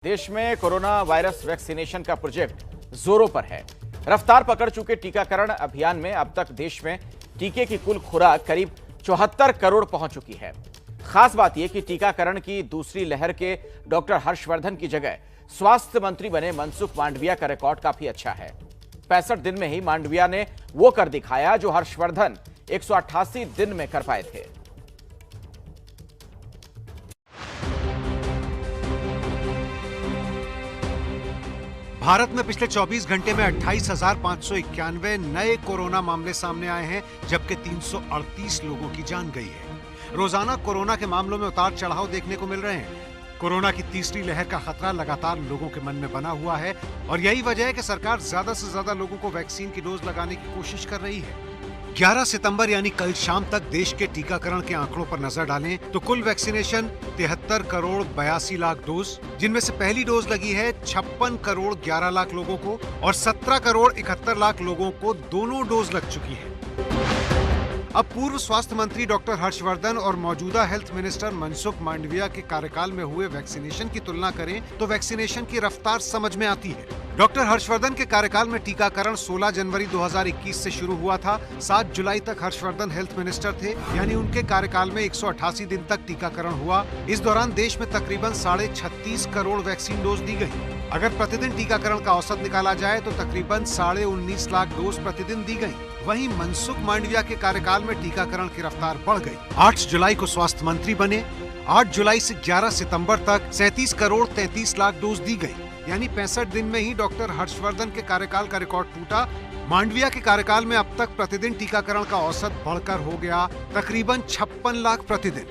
देश में corona virus vaccination का प्रोजेक्ट जोरों पर है। रफ्तार पकड़ चुके टीकाकरण अभियान में अब तक देश में टीके की कुल खुराक करीब 74 करोड़ पहुंच चुकी है। खास बात यह कि टीकाकरण की दूसरी लहर के डॉक्टर हर्षवर्धन की जगह स्वास्थ्य मंत्री बने मनसुख मांडविया का रिकॉर्ड काफी अच्छा है। 65 दिन में ही मांडविया ने वो कर दिखाया जो हर्षवर्धन 188 दिन में कर पाए थे। भारत में पिछले 24 घंटे में 28,591 नए कोरोना मामले सामने आए हैं, जबकि 338 लोगों की जान गई है। रोजाना कोरोना के मामलों में उतार चढ़ाव देखने को मिल रहे हैं। कोरोना की तीसरी लहर का खतरा लगातार लोगों के मन में बना हुआ है और यही वजह है कि सरकार ज्यादा से ज्यादा लोगों को वैक्सीन की डोज लगाने की कोशिश कर रही है। 11 सितंबर यानी कल शाम तक देश के टीकाकरण के आंकड़ों पर नजर डालें तो कुल वैक्सीनेशन 73 करोड़ 82 लाख डोज, जिनमें से पहली डोज लगी है 56 करोड़ 11 लाख लोगों को और 17 करोड़ 71 लाख लोगों को दोनों डोज लग चुकी है। अब पूर्व स्वास्थ्य मंत्री डॉक्टर हर्षवर्धन और मौजूदा हेल्थ मिनिस्टर मनसुख मांडविया के कार्यकाल में हुए वैक्सीनेशन की तुलना करें तो वैक्सीनेशन की रफ्तार समझ में आती है। डॉक्टर हर्षवर्धन के कार्यकाल में टीकाकरण 16 जनवरी 2021 से शुरू हुआ था। 7 जुलाई तक हर्षवर्धन हेल्थ मिनिस्टर थे, यानी उनके कार्यकाल में 188 दिन तक टीकाकरण हुआ। इस दौरान देश में तकरीबन 36.5 करोड़ वैक्सीन डोज दी गई। अगर प्रतिदिन टीकाकरण का औसत निकाला जाए तो तकरीबन 19.5 लाख डोज प्रतिदिन दी गई। वहीं मनसुख मांडविया के कार्यकाल में टीकाकरण की रफ्तार बढ़ गई। 8 जुलाई को स्वास्थ्य मंत्री बने। 8 जुलाई से 11 सितंबर तक 37 करोड़ 33 लाख डोज दी गई, यानी 65 दिन में ही डॉक्टर हर्षवर्धन के कार्यकाल का रिकॉर्ड टूटा। मांडविया के कार्यकाल में अब तक प्रतिदिन टीकाकरण का औसत बढ़कर हो गया तकरीबन 56 लाख प्रतिदिन।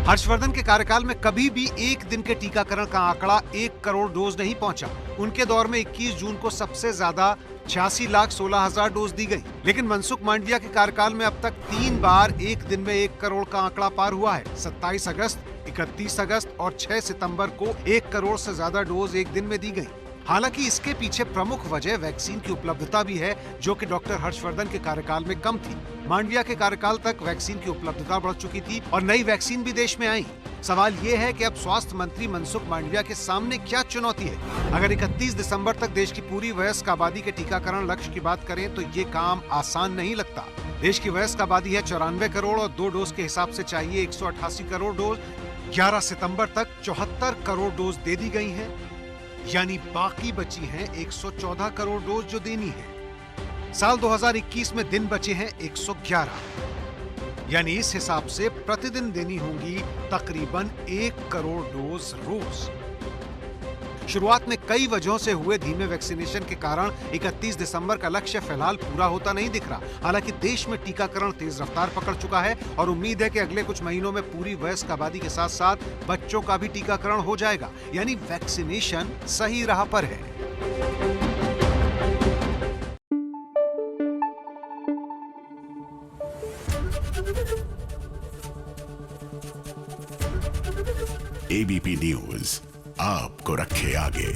हर्षवर्धन के कार्यकाल में कभी भी एक दिन के टीकाकरण का आंकड़ा 1 करोड़ डोज नहीं पहुंचा। उनके दौर में 21 जून को सबसे ज्यादा 86,16,000 डोज दी गई। लेकिन मनसुख मांडविया के कार्यकाल में अब तक 3 बार एक दिन में 1 करोड़ का आंकड़ा पार हुआ है। 27 अगस्त, 31 अगस्त और 6 सितंबर को 1 करोड़ से ज्यादा डोज एक दिन में दी गई। हालांकि इसके पीछे प्रमुख वजह वैक्सीन की उपलब्धता भी है, जो कि डॉक्टर हर्षवर्धन के कार्यकाल में कम थी। मांडविया के कार्यकाल तक वैक्सीन की उपलब्धता बढ़ चुकी थी और नई वैक्सीन भी देश में आई। सवाल ये है कि अब स्वास्थ्य मंत्री मनसुख मांडविया के सामने क्या चुनौती है। अगर 31 दिसंबर तक देश की पूरी वयस्क आबादी के टीकाकरण लक्ष्य की बात करें तो ये काम आसान नहीं लगता। देश की वयस्क आबादी है 94 करोड़ और 2 डोज के हिसाब से चाहिए 188 करोड़ डोज। 11 सितंबर तक 74 करोड़ डोज दे दी गई है, यानी बाकी बची हैं 114 करोड़ डोज जो देनी है। साल 2021 में दिन बचे हैं 111, यानी इस हिसाब से प्रतिदिन देनी होंगी तकरीबन 1 करोड़ डोज रोज। शुरुआत में कई वजहों से हुए धीमे वैक्सीनेशन के कारण 31 दिसंबर का लक्ष्य फिलहाल पूरा होता नहीं दिख रहा। हालांकि देश में टीकाकरण तेज रफ्तार पकड़ चुका है और उम्मीद है कि अगले कुछ महीनों में पूरी वयस्क आबादी के साथ साथ बच्चों का भी टीकाकरण हो जाएगा, यानी वैक्सीनेशन सही राह पर है। एबीपी न्यूज आपको रखे आगे।